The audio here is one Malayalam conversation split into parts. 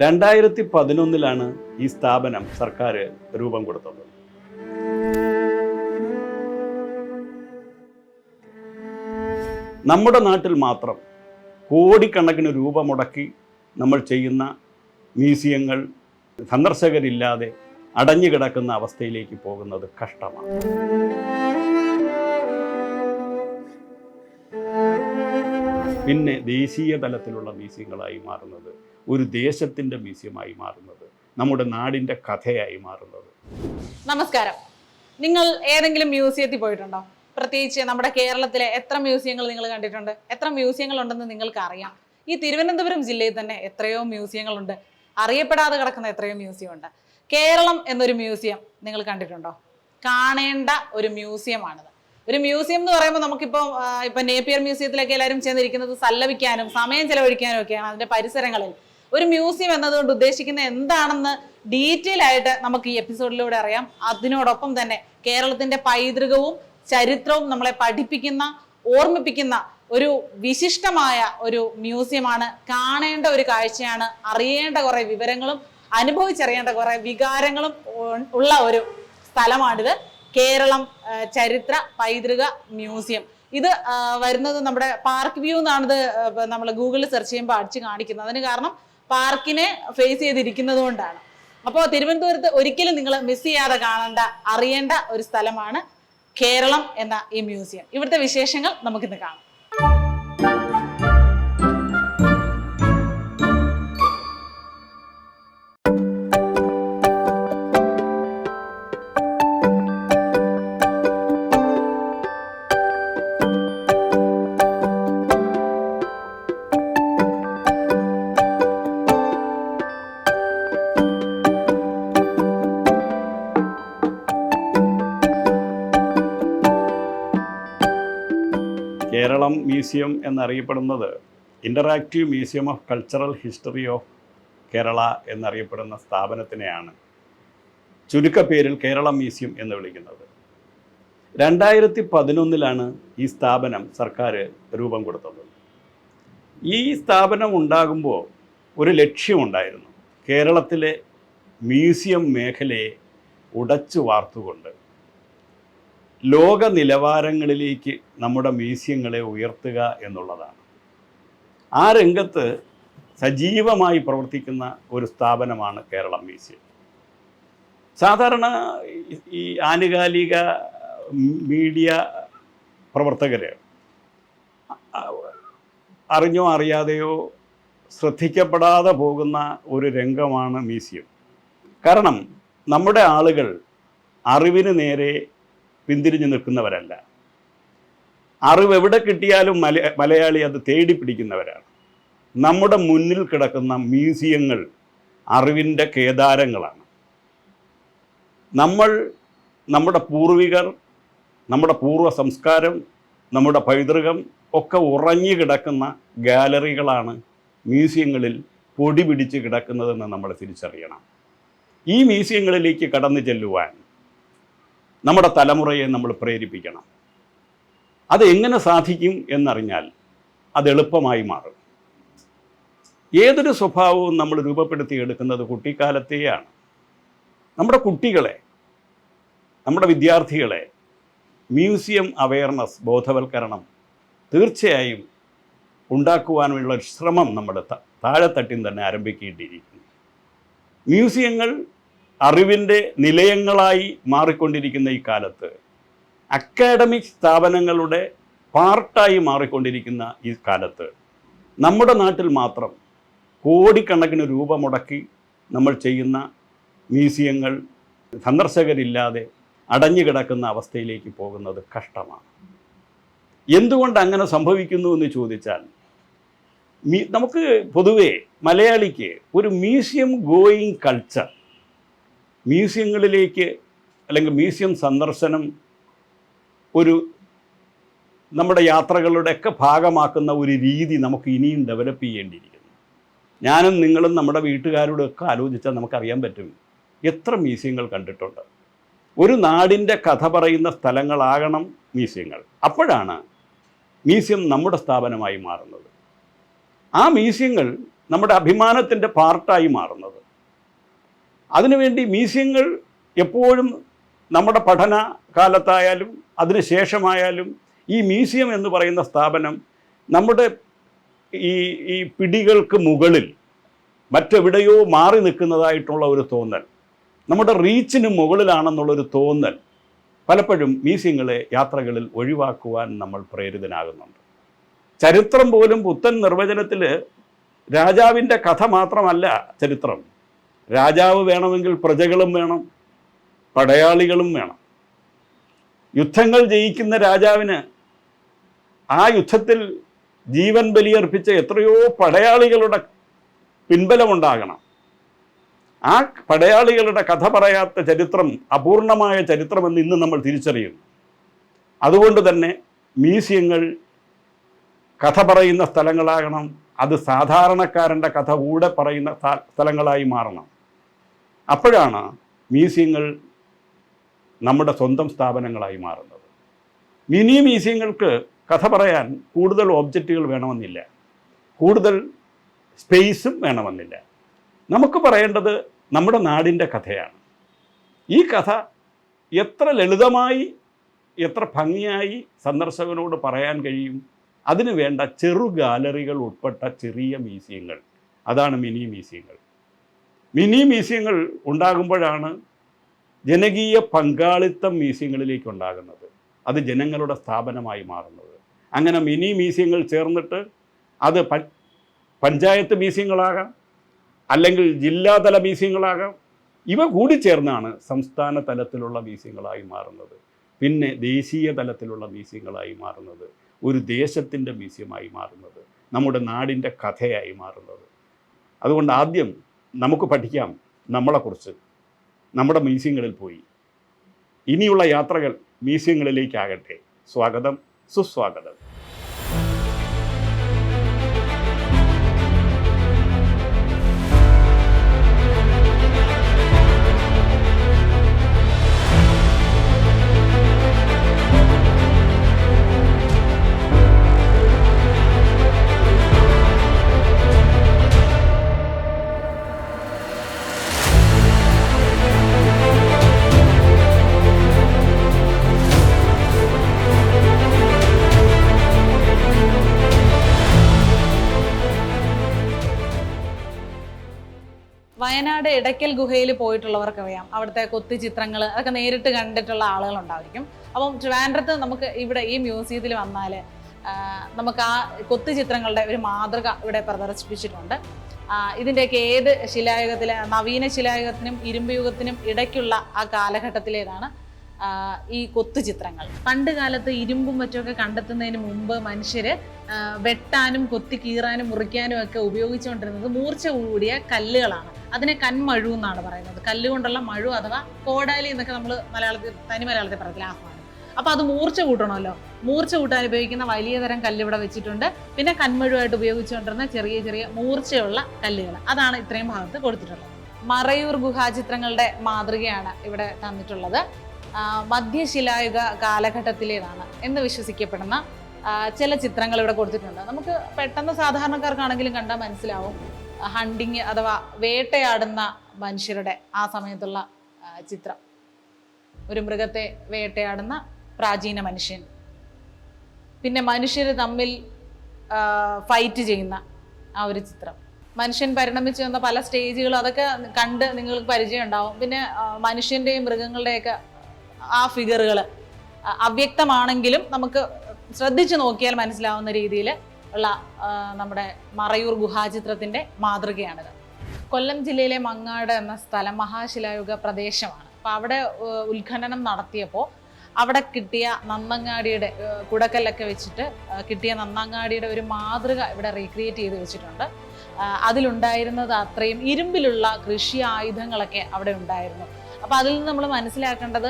2011 ഈ സ്ഥാപനം സർക്കാർ രൂപം കൊടുത്തത്. നമ്മുടെ നാട്ടിൽ മാത്രം കോടിക്കണക്കിന് രൂപ മുടക്കി നമ്മൾ ചെയ്യുന്ന മ്യൂസിയങ്ങൾ സന്ദർശകരില്ലാതെ അടഞ്ഞു കിടക്കുന്ന അവസ്ഥയിലേക്ക് പോകുന്നത് കഷ്ടമാണ്. പിന്നെ ദേശീയ തലത്തിലുള്ള മ്യൂസിയങ്ങളായി മാറുന്നത്, ഒരു ദേശത്തിൻ്റെ മ്യൂസിയമായി മാറുന്നത്, നമ്മുടെ നാടിൻ്റെ കഥയായി മാറുന്നത്. നമസ്കാരം. നിങ്ങൾ ഏതെങ്കിലും മ്യൂസിയത്തിൽ പോയിട്ടുണ്ടോ? പ്രത്യേകിച്ച് നമ്മുടെ കേരളത്തിലെ എത്ര മ്യൂസിയങ്ങൾ നിങ്ങൾ കണ്ടിട്ടുണ്ട്? എത്ര മ്യൂസിയങ്ങൾ ഉണ്ടെന്ന് നിങ്ങൾക്ക് അറിയാം? ഈ തിരുവനന്തപുരം ജില്ലയിൽ തന്നെ എത്രയോ മ്യൂസിയങ്ങളുണ്ട്. അറിയപ്പെടാതെ കിടക്കുന്ന എത്രയോ മ്യൂസിയം ഉണ്ട്. കേരളം എന്നൊരു മ്യൂസിയം നിങ്ങൾ കണ്ടിട്ടുണ്ടോ? കാണേണ്ട ഒരു മ്യൂസിയമാണിത്. ഒരു മ്യൂസിയം എന്ന് പറയുമ്പോൾ നമുക്കിപ്പോൾ നേപ്പിയർ മ്യൂസിയത്തിലൊക്കെ എല്ലാവരും ചെന്നിരിക്കുന്നത് സല്ലപിക്കാനും സമയം ചെലവഴിക്കാനും ഒക്കെയാണ്. അതിന്റെ പരിസരങ്ങളിൽ ഒരു മ്യൂസിയം എന്നതുകൊണ്ട് ഉദ്ദേശിക്കുന്നത് എന്താണെന്ന് ഡീറ്റെയിൽ ആയിട്ട് നമുക്ക് ഈ എപ്പിസോഡിലൂടെ അറിയാം. അതിനോടൊപ്പം തന്നെ കേരളത്തിന്റെ പൈതൃകവും ചരിത്രവും നമ്മളെ പഠിപ്പിക്കുന്ന, ഓർമ്മിപ്പിക്കുന്ന ഒരു വിശിഷ്ടമായ ഒരു മ്യൂസിയമാണ്. കാണേണ്ട ഒരു കാഴ്ചയാണ്. അറിയേണ്ട കുറെ വിവരങ്ങളും അനുഭവിച്ചറിയേണ്ട കുറെ വികാരങ്ങളും ഉള്ള ഒരു സ്ഥലമാണിത്. കേരളം ചരിത്ര പൈതൃക മ്യൂസിയം. ഇത് വരുന്നത് നമ്മുടെ പാർക്ക് വ്യൂ എന്നാണിത് നമ്മൾ ഗൂഗിളിൽ സെർച്ച് ചെയ്യുമ്പോൾ അടിച്ച് കാണിക്കുന്നത്. അതിന് കാരണം പാർക്കിനെ ഫേസ് ചെയ്തിരിക്കുന്നത് കൊണ്ടാണ്. അപ്പോൾ തിരുവനന്തപുരത്ത് ഒരിക്കലും നിങ്ങൾ മിസ് ചെയ്യാതെ കാണേണ്ട, അറിയേണ്ട ഒരു സ്ഥലമാണ് കേരളം എന്ന ഈ മ്യൂസിയം. ഇവിടുത്തെ വിശേഷങ്ങൾ നമുക്കിന്ന് കാണാം. കേരളം മ്യൂസിയം എന്നറിയപ്പെടുന്നത് interactive museum of cultural history of Kerala എന്നറിയപ്പെടുന്ന സ്ഥാപനത്തിനെയാണ് ചുരുക്കപ്പേരിൽ കേരളം മ്യൂസിയം എന്ന് വിളിക്കുന്നത്. 2011 ഈ സ്ഥാപനം സർക്കാർ രൂപം കൊടുത്തത്. ഈ സ്ഥാപനം ഉണ്ടാകുമ്പോൾ ഒരു ലക്ഷ്യമുണ്ടായിരുന്നു. കേരളത്തിലെ മ്യൂസിയം മേഖലയെ ഉടച്ചു വാർത്തുകൊണ്ട് ലോക നിലവാരങ്ങളിലേക്ക് നമ്മുടെ മ്യൂസിയങ്ങളെ ഉയർത്തുക എന്നുള്ളതാണ്. ആ രംഗത്ത് സജീവമായി പ്രവർത്തിക്കുന്ന ഒരു സ്ഥാപനമാണ് കേരളം മ്യൂസിയം. സാധാരണ ഈ ആനുകാലിക മീഡിയ പ്രവർത്തകർ അറിഞ്ഞോ അറിയാതെയോ ശ്രദ്ധിക്കപ്പെടാതെ പോകുന്ന ഒരു രംഗമാണ് മ്യൂസിയം. കാരണം നമ്മുടെ ആളുകൾ അറിവിന് നേരെ പിന്തിരിഞ്ഞു നിൽക്കുന്നവരല്ല. അറിവ് എവിടെ കിട്ടിയാലും മലയാളി അത് തേടി പിടിക്കുന്നവരാണ്. നമ്മുടെ മുന്നിൽ കിടക്കുന്ന മ്യൂസിയങ്ങൾ അറിവിൻ്റെ കേദാരങ്ങളാണ്. നമ്മുടെ പൂർവികർ, നമ്മുടെ പൂർവ്വ സംസ്കാരം, നമ്മുടെ പൈതൃകം ഒക്കെ ഉറഞ്ഞു കിടക്കുന്ന ഗാലറികളാണ് മ്യൂസിയങ്ങളിൽ പൊടി പിടിച്ച് കിടക്കുന്നതെന്ന് നമ്മൾ തിരിച്ചറിയണം. ഈ മ്യൂസിയങ്ങളിലേക്ക് കടന്നു ചെല്ലുവാൻ നമ്മുടെ തലമുറയെ നമ്മൾ പ്രേരിപ്പിക്കണം. അത് എങ്ങനെ സാധിക്കും എന്നറിഞ്ഞാൽ അത് എളുപ്പമായി മാറും. ഏതൊരു സ്വഭാവവും നമ്മൾ രൂപപ്പെടുത്തിയെടുക്കുന്നത് കുട്ടിക്കാലത്തെയാണ്. നമ്മുടെ കുട്ടികളെ, നമ്മുടെ വിദ്യാർത്ഥികളെ മ്യൂസിയം അവയർനെസ്, ബോധവൽക്കരണം തീർച്ചയായും ഉണ്ടാക്കുവാനുള്ള ഒരു ശ്രമം നമ്മുടെ താഴെത്തട്ടിൽ തന്നെ ആരംഭിക്കേണ്ടിയിരിക്കുന്നു. മ്യൂസിയങ്ങൾ അറിവിൻ്റെ നിലയങ്ങളായി മാറിക്കൊണ്ടിരിക്കുന്ന ഈ കാലത്ത്, അക്കാഡമിക് സ്ഥാപനങ്ങളുടെ പാർട്ടായി മാറിക്കൊണ്ടിരിക്കുന്ന ഈ കാലത്ത്, നമ്മുടെ നാട്ടിൽ മാത്രം കോടിക്കണക്കിന് രൂപ മുടക്കി നമ്മൾ ചെയ്യുന്ന മ്യൂസിയങ്ങൾ സന്ദർശകരില്ലാതെ അടഞ്ഞു കിടക്കുന്ന അവസ്ഥയിലേക്ക് പോകുന്നത് കഷ്ടമാണ്. എന്തുകൊണ്ട് അങ്ങനെ സംഭവിക്കുന്നു എന്ന് ചോദിച്ചാൽ, നമുക്ക് പൊതുവേ മലയാളിക്ക് ഒരു മ്യൂസിയം ഗോയിങ് കൾച്ചർ, മ്യൂസിയങ്ങളിലേക്ക് അല്ലെങ്കിൽ മ്യൂസിയം സന്ദർശനം ഒരു നമ്മുടെ യാത്രകളുടെയൊക്കെ ഭാഗമാക്കുന്ന ഒരു രീതി നമുക്ക് ഇനിയും ഡെവലപ്പ് ചെയ്യേണ്ടിയിരിക്കുന്നു. ഞാനും നിങ്ങളും നമ്മുടെ വീട്ടുകാരോടൊക്കെ ആലോചിച്ചാൽ നമുക്കറിയാൻ പറ്റും എത്ര മ്യൂസിയങ്ങൾ കണ്ടിട്ടുണ്ട്. ഒരു നാടിൻ്റെ കഥ പറയുന്ന സ്ഥലങ്ങളാകണം മ്യൂസിയങ്ങൾ. അപ്പോഴാണ് മ്യൂസിയം നമ്മുടെ സ്ഥാപനമായി മാറുന്നത്. ആ മ്യൂസിയങ്ങൾ നമ്മുടെ അഭിമാനത്തിൻ്റെ പാർട്ടായി മാറുന്നത്. അതിനുവേണ്ടി മ്യൂസിയങ്ങൾ എപ്പോഴും നമ്മുടെ പഠന കാലത്തായാലും അതിനുശേഷമായാലും ഈ മ്യൂസിയം എന്ന് പറയുന്ന സ്ഥാപനം നമ്മുടെ ഈ പിടികൾക്ക് മുകളിൽ മറ്റെവിടെയോ മാറി നിൽക്കുന്നതായിട്ടുള്ള ഒരു തോന്നൽ, നമ്മുടെ റീച്ചിന് മുകളിലാണെന്നുള്ളൊരു തോന്നൽ പലപ്പോഴും മ്യൂസിയങ്ങളെ യാത്രകളിൽ ഒഴിവാക്കുവാൻ നമ്മൾ പ്രേരിതനാകുന്നുണ്ട്. ചരിത്രം പോലും പുത്തൻ നിർവചനത്തിൽ രാജാവിൻ്റെ കഥ മാത്രമല്ല ചരിത്രം. രാജാവ് വേണമെങ്കിൽ പ്രജകളും വേണം, പടയാളികളും വേണം. യുദ്ധങ്ങൾ ജയിക്കുന്ന രാജാവിന് ആ യുദ്ധത്തിൽ ജീവൻ ബലിയർപ്പിച്ച എത്രയോ പടയാളികളുടെ പിൻബലമുണ്ടാകണം. ആ പടയാളികളുടെ കഥ പറയാത്ത ചരിത്രം അപൂർണമായ ചരിത്രമെന്ന് ഇന്ന് നമ്മൾ തിരിച്ചറിയുന്നു. അതുകൊണ്ട് തന്നെ മ്യൂസിയങ്ങൾ കഥ പറയുന്ന സ്ഥലങ്ങളാകണം. അത് സാധാരണക്കാരൻ്റെ കഥ കൂടെ പറയുന്ന സ്ഥലങ്ങളായി മാറണം. അപ്പോഴാണ് മ്യൂസിയങ്ങൾ നമ്മുടെ സ്വന്തം സ്ഥാപനങ്ങളായി മാറുന്നത്. മിനി മ്യൂസിയങ്ങൾക്ക് കഥ പറയാൻ കൂടുതൽ ഒബ്ജക്റ്റുകൾ വേണമെന്നില്ല, കൂടുതൽ സ്പേസും വേണമെന്നില്ല. നമുക്ക് പറയേണ്ടത് നമ്മുടെ നാടിൻ്റെ കഥയാണ്. ഈ കഥ എത്ര ലളിതമായി എത്ര ഭംഗിയായി സന്ദർശകനോട് പറയാൻ കഴിയും? അതിനു വേണ്ട ചെറു ഗാലറികൾ ഉൾപ്പെട്ട ചെറിയ മ്യൂസിയങ്ങൾ, അതാണ് മിനി മ്യൂസിയങ്ങൾ. മിനി മ്യൂസിയങ്ങൾ ഉണ്ടാകുമ്പോഴാണ് ജനകീയ പങ്കാളിത്തം മ്യൂസിയങ്ങളിലേക്ക് ഉണ്ടാകുന്നത്. അത് ജനങ്ങളുടെ സ്ഥാപനമായി മാറുന്നത്. അങ്ങനെ മിനി മ്യൂസിയങ്ങൾ ചേർന്നിട്ട് അത് പഞ്ചായത്ത് മ്യൂസിയങ്ങളാകാം, അല്ലെങ്കിൽ ജില്ലാതല മ്യൂസിയങ്ങളാകാം. ഇവ കൂടി ചേർന്നാണ് സംസ്ഥാന തലത്തിലുള്ള മ്യൂസിയങ്ങളായി മാറുന്നത്. പിന്നെ ദേശീയ തലത്തിലുള്ള മ്യൂസിയങ്ങളായി മാറുന്നത്, ഒരു ദേശത്തിൻ്റെ മ്യൂസിയമായി മാറുന്നത്, നമ്മുടെ നാടിൻ്റെ കഥയായി മാറുന്നത്. അതുകൊണ്ട് ആദ്യം നമുക്ക് പഠിക്കാം നമ്മളെക്കുറിച്ച്, നമ്മുടെ മ്യൂസിയങ്ങളിൽ പോയി. ഇനിയുള്ള യാത്രകൾ മ്യൂസിയങ്ങളിലേക്കാകട്ടെ. സ്വാഗതം, സുസ്വാഗതം. വയനാട് ഇടയ്ക്കൽ ഗുഹയിൽ പോയിട്ടുള്ളവർക്കറിയാം, അവിടുത്തെ കൊത്തി ചിത്രങ്ങൾ അതൊക്കെ നേരിട്ട് കണ്ടിട്ടുള്ള ആളുകളുണ്ടായിരിക്കും. അപ്പം ട്രിവാൻഡ്രത്ത് നമുക്ക് ഇവിടെ ഈ മ്യൂസിയത്തിൽ വന്നാൽ നമുക്ക് ആ കൊത്തി ചിത്രങ്ങളുടെ ഒരു മാതൃക ഇവിടെ പ്രദർശിപ്പിച്ചിട്ടുണ്ട്. ഇതിൻ്റെയൊക്കെ ഏത് ശിലായുഗത്തിലെ, നവീന ശിലായുഗത്തിനും ഇരുമ്പ് യുഗത്തിനും ഇടയ്ക്കുള്ള ആ കാലഘട്ടത്തിലേതാണ് ഈ കൊത്തുചിത്രങ്ങൾ. പണ്ട് കാലത്ത് ഇരുമ്പും മറ്റുമൊക്കെ കണ്ടെത്തുന്നതിന് മുമ്പ് മനുഷ്യര് വെട്ടാനും കൊത്തി കീറാനും മുറിക്കാനും ഒക്കെ ഉപയോഗിച്ചുകൊണ്ടിരുന്നത് മൂർച്ച കൂടിയ കല്ലുകളാണ്. അതിനെ കന്മഴു എന്നാണ് പറയുന്നത്. കല്ലുകൊണ്ടുള്ള മഴു അഥവാ കോടാലി എന്നൊക്കെ നമ്മൾ തനി മലയാളത്തിൽ പറയത്തില്ല, ആ സാധനം. അപ്പോൾ അത് മൂർച്ച കൂട്ടണമല്ലോ, മൂർച്ച കൂട്ടാൻ ഉപയോഗിക്കുന്ന വലിയ തരം കല്ല് ഇവിടെ വെച്ചിട്ടുണ്ട്. പിന്നെ കന്മഴുവായിട്ട് ഉപയോഗിച്ചുകൊണ്ടിരുന്ന ചെറിയ ചെറിയ മൂർച്ചയുള്ള കല്ലുകൾ, അതാണ് ഇത്രയും ഭാഗത്ത് കൊടുത്തിട്ടുള്ളത്. മറയൂർ ഗുഹാചിത്രങ്ങളുടെ മാതൃകയാണ് ഇവിടെ തന്നിട്ടുള്ളത്. മധ്യശിലായുഗ കാലഘട്ടത്തിലേതാണ് എന്ന് വിശ്വസിക്കപ്പെടുന്ന ചില ചിത്രങ്ങൾ ഇവിടെ കൊടുത്തിട്ടുണ്ട്. നമുക്ക് പെട്ടെന്ന് സാധാരണക്കാർക്കാണെങ്കിലും കണ്ടാൽ മനസ്സിലാവും. ഹണ്ടിങ് അഥവാ വേട്ടയാടുന്ന മനുഷ്യരുടെ ആ സമയത്തുള്ള ചിത്രം, ഒരു മൃഗത്തെ വേട്ടയാടുന്ന പ്രാചീന മനുഷ്യൻ, പിന്നെ മനുഷ്യർ തമ്മിൽ ഫൈറ്റ് ചെയ്യുന്ന ആ ഒരു ചിത്രം, മനുഷ്യൻ പരിണമിച്ചു വന്ന പല സ്റ്റേജുകളും അതൊക്കെ കണ്ട് നിങ്ങൾക്ക് പരിചയം ഉണ്ടാവും. പിന്നെ മനുഷ്യൻ്റെയും മൃഗങ്ങളുടെയൊക്കെ ആ ഫിഗറുകൾ അവ്യക്തമാണെങ്കിലും നമുക്ക് ശ്രദ്ധിച്ചു നോക്കിയാൽ മനസ്സിലാവുന്ന രീതിയിൽ ഉള്ള നമ്മുടെ മറയൂർ ഗുഹാചിത്രത്തിൻ്റെ മാതൃകയാണിത്. കൊല്ലം ജില്ലയിലെ മങ്ങാട് എന്ന സ്ഥലം മഹാശിലായുഗ പ്രദേശമാണ്. അപ്പോൾ അവിടെ ഉത്ഖനനം നടത്തിയപ്പോൾ അവിടെ കിട്ടിയ നന്നങ്ങാടിയുടെ കുടക്കല്ലൊക്കെ വെച്ചിട്ട് കിട്ടിയ നന്നങ്ങാടിയുടെ ഒരു മാതൃക ഇവിടെ റീക്രിയേറ്റ് ചെയ്ത് വെച്ചിട്ടുണ്ട്. അതിലുണ്ടായിരുന്നത് അത്രയും ഇരുമ്പിലുള്ള കൃഷി ആയുധങ്ങളൊക്കെ അവിടെ ഉണ്ടായിരുന്നു. അപ്പോൾ അതിൽ നിന്ന് നമ്മൾ മനസ്സിലാക്കേണ്ടത്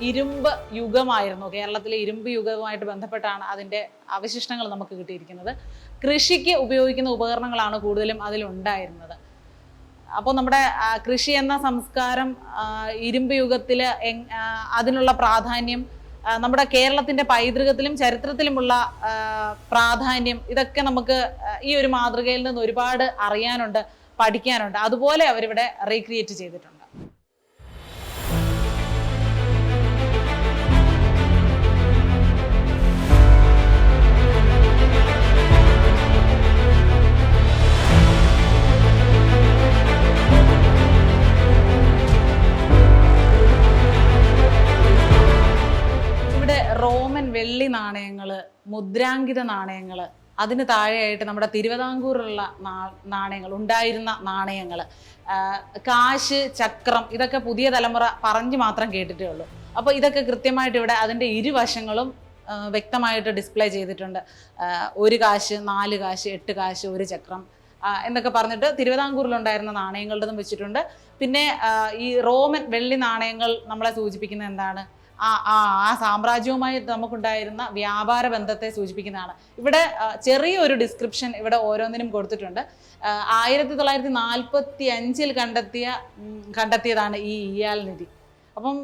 ഇരുമ്പ് യുഗമായിരുന്നു. കേരളത്തിലെ ഇരുമ്പ് യുഗവുമായിട്ട് ബന്ധപ്പെട്ടാണ് അതിൻ്റെ അവശിഷ്ടങ്ങൾ നമുക്ക് കിട്ടിയിരിക്കുന്നത്. കൃഷിക്ക് ഉപയോഗിക്കുന്ന ഉപകരണങ്ങളാണ് കൂടുതലും അതിലുണ്ടായിരുന്നത്. അപ്പോൾ നമ്മുടെ കൃഷി എന്ന സംസ്കാരം, ഇരുമ്പ് യുഗത്തിൽ അതിനുള്ള പ്രാധാന്യം, നമ്മുടെ കേരളത്തിൻ്റെ പൈതൃകത്തിലും ചരിത്രത്തിലുമുള്ള പ്രാധാന്യം, ഇതൊക്കെ നമുക്ക് ഈ ഒരു മാതൃകയിൽ നിന്ന് ഒരുപാട് അറിയാനുണ്ട്, പഠിക്കാനുണ്ട്. അതുപോലെ അവരിവിടെ റീക്രിയേറ്റ് ചെയ്തിട്ടുണ്ട്. റോമൻ വെള്ളി നാണയങ്ങള്, മുദ്രാങ്കിത നാണയങ്ങള്, അതിന് താഴെയായിട്ട് നമ്മുടെ തിരുവിതാംകൂറിലുള്ള നാണയങ്ങൾ, ഉണ്ടായിരുന്ന നാണയങ്ങൾ, കാശ്, ചക്രം, ഇതൊക്കെ പുതിയ തലമുറ പറഞ്ഞു മാത്രം കേട്ടിട്ടേ ഉള്ളൂ. അപ്പോൾ ഇതൊക്കെ കൃത്യമായിട്ട് ഇവിടെ അതിൻ്റെ ഇരുവശങ്ങളും വ്യക്തമായിട്ട് ഡിസ്പ്ലേ ചെയ്തിട്ടുണ്ട്. 1 കാശ്, 4 കാശ്, 8 കാശ്, 1 ചക്രം എന്നൊക്കെ പറഞ്ഞിട്ട് തിരുവിതാംകൂറിലുണ്ടായിരുന്ന നാണയങ്ങളുടേതും വെച്ചിട്ടുണ്ട്. പിന്നെ ഈ റോമൻ വെള്ളി നാണയങ്ങൾ നമ്മളെ സൂചിപ്പിക്കുന്നത് എന്താണ്? ആ സാമ്രാജ്യവുമായി നമുക്കുണ്ടായിരുന്ന വ്യാപാര ബന്ധത്തെ സൂചിപ്പിക്കുന്നതാണ്. ഇവിടെ ചെറിയൊരു ഡിസ്ക്രിപ്ഷൻ ഇവിടെ ഓരോന്നിനും കൊടുത്തിട്ടുണ്ട്. 1945 കണ്ടെത്തിയതാണ് ഈ ഇയാൽ നിധി. അപ്പം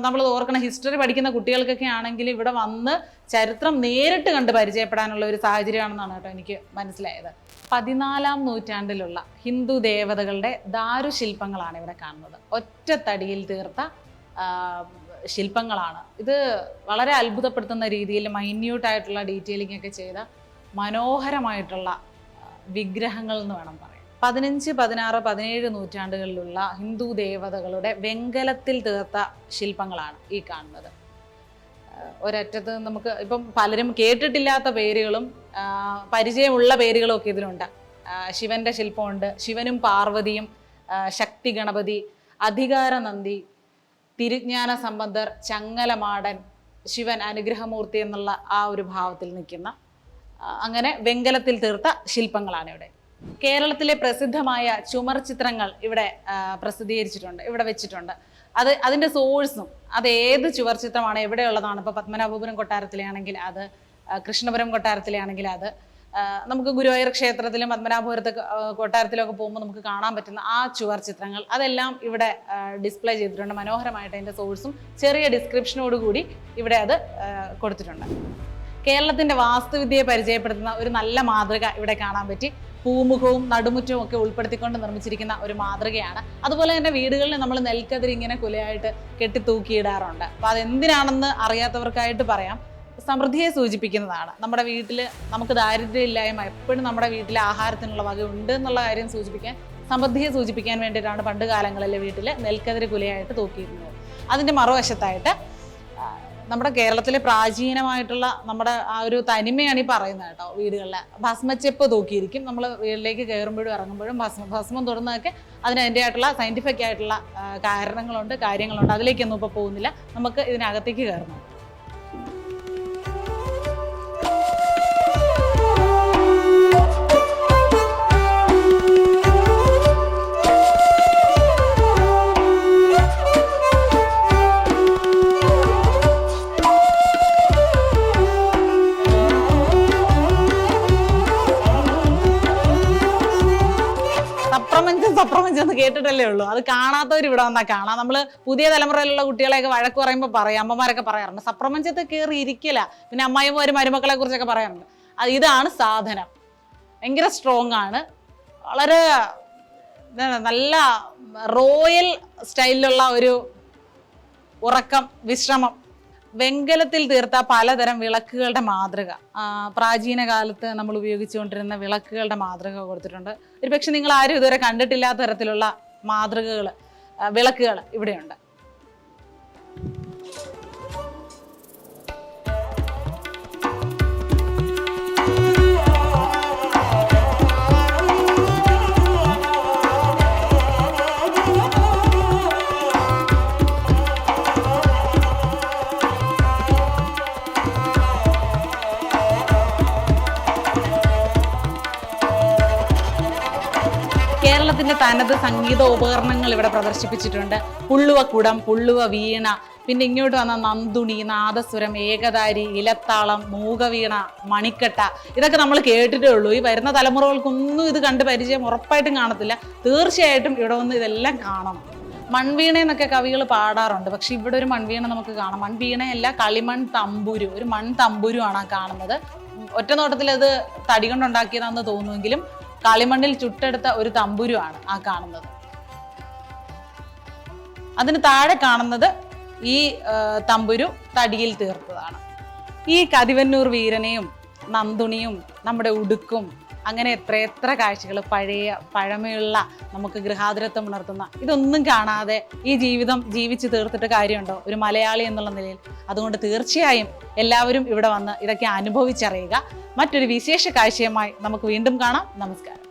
നമ്മൾ ഓർക്കണം, ഹിസ്റ്ററി പഠിക്കുന്ന കുട്ടികൾക്കൊക്കെ ആണെങ്കിൽ ഇവിടെ വന്ന് ചരിത്രം നേരിട്ട് കണ്ട് പരിചയപ്പെടാനുള്ള ഒരു സാഹചര്യമാണെന്നാണ് കേട്ടോ എനിക്ക് മനസ്സിലായത്. 14-ാം നൂറ്റാണ്ടിലുള്ള ഹിന്ദു ദേവതകളുടെ ദാരുശില്പങ്ങളാണ് ഇവിടെ കാണുന്നത്. ഒറ്റത്തടിയിൽ തീർത്ത ശില്പങ്ങളാണ് ഇത്. വളരെ അത്ഭുതപ്പെടുത്തുന്ന രീതിയിൽ മൈന്യൂട്ടായിട്ടുള്ള ഡീറ്റെയിലിംഗ് ഒക്കെ ചെയ്ത മനോഹരമായിട്ടുള്ള വിഗ്രഹങ്ങൾ എന്ന് വേണം പറയാം. 15, 16, 17 നൂറ്റാണ്ടുകളിലുള്ള ഹിന്ദു ദേവതകളുടെ വെങ്കലത്തിൽ തീർത്ത ശില്പങ്ങളാണ് ഈ കാണുന്നത്. ഒരറ്റത്ത് നമുക്ക് ഇപ്പം പലരും കേട്ടിട്ടില്ലാത്ത പേരുകളും പരിചയമുള്ള പേരുകളും ഒക്കെ ഇതിലുണ്ട്. ശിവന്റെ ശില്പമുണ്ട്, ശിവനും പാർവതിയും, ശക്തി ഗണപതി, അധികാര നന്ദി, തിരുജ്ഞാന സംബന്ധർ, ചങ്ങലമാടൻ, ശിവൻ അനുഗ്രഹമൂർത്തി എന്നുള്ള ആ ഒരു ഭാവത്തിൽ നിൽക്കുന്ന അങ്ങനെ വെങ്കലത്തിൽ തീർത്ത ശില്പങ്ങളാണ് ഇവിടെ. കേരളത്തിലെ പ്രസിദ്ധമായ ചുമർ ചിത്രങ്ങൾ ഇവിടെ പ്രസിദ്ധീകരിച്ചിട്ടുണ്ട്, ഇവിടെ വെച്ചിട്ടുണ്ട്. അതിൻ്റെ സോഴ്സും അത് ഏത് ചുവർ ചിത്രമാണ്, എവിടെയുള്ളതാണ്. ഇപ്പോൾ പത്മനാഭപുരം കൊട്ടാരത്തിലെ ആണെങ്കിൽ അത്, കൃഷ്ണപുരം കൊട്ടാരത്തിലെ ആണെങ്കിൽ അത്, നമുക്ക് ഗുരുവായൂർ ക്ഷേത്രത്തിലും പത്മനാഭപുരത്ത് കൊട്ടാരത്തിലൊക്കെ പോകുമ്പോൾ നമുക്ക് കാണാൻ പറ്റുന്ന ആ ചുവർ ചിത്രങ്ങൾ അതെല്ലാം ഇവിടെ ഡിസ്പ്ലേ ചെയ്തിട്ടുണ്ട്. മനോഹരമായിട്ട് അതിൻ്റെ സോഴ്സും ചെറിയ ഡിസ്ക്രിപ്ഷനോട് കൂടി ഇവിടെ അത് കൊടുത്തിട്ടുണ്ട്. കേരളത്തിൻ്റെ വാസ്തുവിദ്യയെ പരിചയപ്പെടുത്തുന്ന ഒരു നല്ല മാതൃക ഇവിടെ കാണാൻ പറ്റി. പൂമുഖവും നടുമുറ്റവും ഒക്കെ ഉൾപ്പെടുത്തിക്കൊണ്ട് നിർമ്മിച്ചിരിക്കുന്ന ഒരു മാതൃകയാണ്. അതുപോലെ തന്നെ വീടുകളിൽ നമ്മൾ നെൽക്കതിരി ഇങ്ങനെ കുലയായിട്ട് കെട്ടിത്തൂക്കിയിടാറുണ്ട്. അപ്പോൾ അതെന്തിനാണെന്ന് അറിയാത്തവർക്കായിട്ട് പറയാം. സമൃദ്ധിയെ സൂചിപ്പിക്കുന്നതാണ്. നമ്മുടെ വീട്ടിൽ നമുക്ക് ദാരിദ്ര്യമില്ലായ്മ, എപ്പോഴും നമ്മുടെ വീട്ടിൽ ആഹാരത്തിനുള്ള വക ഉണ്ട് എന്നുള്ള കാര്യം സൂചിപ്പിക്കാൻ, സമൃദ്ധിയെ സൂചിപ്പിക്കാൻ വേണ്ടിയിട്ടാണ് പണ്ട് കാലങ്ങളിൽ വീട്ടിൽ നെൽക്കതിരി കുലയായിട്ട് തൂക്കിയിരുന്നത്. അതിൻ്റെ മറുവശത്തായിട്ട് നമ്മുടെ കേരളത്തിലെ പ്രാചീനമായിട്ടുള്ള നമ്മുടെ ആ ഒരു തനിമയാണ് ഈ പറയുന്നത് കേട്ടോ. വീടുകളിൽ ഭസ്മച്ചെപ്പ് തൂക്കിയിരിക്കും. നമ്മൾ വീട്ടിലേക്ക് കയറുമ്പോഴും ഇറങ്ങുമ്പോഴും ഭസ്മം തുറന്നതൊക്കെ അതിൻ്റെ ആയിട്ടുള്ള സയൻറ്റിഫിക് ആയിട്ടുള്ള കാര്യങ്ങളുണ്ട്. അതിലേക്കൊന്നും ഇപ്പോൾ പോകുന്നില്ല. നമുക്ക് ഇതിനകത്തേക്ക് കയറണം. സപ്രപഞ്ചം കേട്ടിട്ടല്ലേ ഉള്ളൂ. അത് കാണാത്തവർ ഇവിടെ വന്നാൽ കാണാം. നമ്മൾ പുതിയ തലമുറയിലുള്ള കുട്ടികളെയൊക്കെ വഴക്ക് പറയുമ്പോൾ പറയും, അമ്മമാരൊക്കെ പറയാറുണ്ട്, സപ്രപഞ്ചത്തെ കയറി ഇരിക്കില്ല. പിന്നെ അമ്മായിമാരും മരുമക്കളെ കുറിച്ചൊക്കെ പറയാറുണ്ട്. ഇതാണ് സാധനം. ഭയങ്കര സ്ട്രോങ് ആണ്. വളരെ നല്ല റോയൽ സ്റ്റൈലിലുള്ള ഒരു ഉറക്കം, വിശ്രമം. വെങ്കലത്തിൽ തീർത്ത പലതരം വിളക്കുകളുടെ മാതൃക, പ്രാചീന കാലത്ത് നമ്മൾ ഉപയോഗിച്ചുകൊണ്ടിരുന്ന വിളക്കുകളുടെ മാതൃക കൊടുത്തിട്ടുണ്ട്. ഒരുപക്ഷെ നിങ്ങൾ ആരും ഇതുവരെ കണ്ടിട്ടില്ലാത്ത തരത്തിലുള്ള മാതൃകകൾ, വിളക്കുകൾ ഇവിടെയുണ്ട്. കേരളത്തിന്റെ തനത് സംഗീത ഉപകരണങ്ങൾ ഇവിടെ പ്രദർശിപ്പിച്ചിട്ടുണ്ട്. പുള്ളുവക്കുടം, പുള്ളുവ വീണ, പിന്നെ ഇങ്ങോട്ട് വന്ന നന്ദുണി, നാദസ്വരം, ഏകതാരി, ഇലത്താളം, മൂകവീണ, മണിക്കട്ട, ഇതൊക്കെ നമ്മൾ കേട്ടിട്ടേ ഉള്ളൂ. ഈ വരുന്ന തലമുറകൾക്കൊന്നും ഇത് കണ്ട് പരിചയം ഉറപ്പായിട്ടും കാണത്തില്ല. തീർച്ചയായിട്ടും ഇവിടെ വന്ന് ഇതെല്ലാം കാണണം. മൺവീണ എന്നൊക്കെ കവികൾ പാടാറുണ്ട്. പക്ഷെ ഇവിടെ ഒരു മൺവീണ നമുക്ക് കാണാം. മൺവീണയല്ല, കളിമൺ തമ്പുരു, ഒരു മൺ തമ്പുരു ആണ് കാണുന്നത്. ഒറ്റ നോട്ടത്തിൽ അത് തടി കൊണ്ടുണ്ടാക്കിയതാണെന്ന് തോന്നുമെങ്കിലും കളിമണ്ണിൽ ചുട്ടെടുത്ത ഒരു തമ്പുരുവാണ് ആ കാണുന്നത്. അതിന് താഴെ കാണുന്നത് ഈ തമ്പുരു തടിയിൽ തീർത്തതാണ്. ഈ കതിവന്നൂർ വീരനെയും നന്ദുണിയും നമ്മുടെ ഉടുക്കും അങ്ങനെ എത്ര കാഴ്ചകൾ, പഴമയുള്ള നമുക്ക് ഗൃഹാതുരത്വം ഉണർത്തുന്ന ഇതൊന്നും കാണാതെ ഈ ജീവിതം ജീവിച്ച് തീർത്തിട്ട് കാര്യമുണ്ടോ ഒരു മലയാളി എന്നുള്ള നിലയിൽ? അതുകൊണ്ട് തീർച്ചയായും എല്ലാവരും ഇവിടെ വന്ന് ഇതൊക്കെ അനുഭവിച്ചറിയുക. മറ്റൊരു വിശേഷ കാഴ്ചയുമായി നമുക്ക് വീണ്ടും കാണാം. നമസ്കാരം.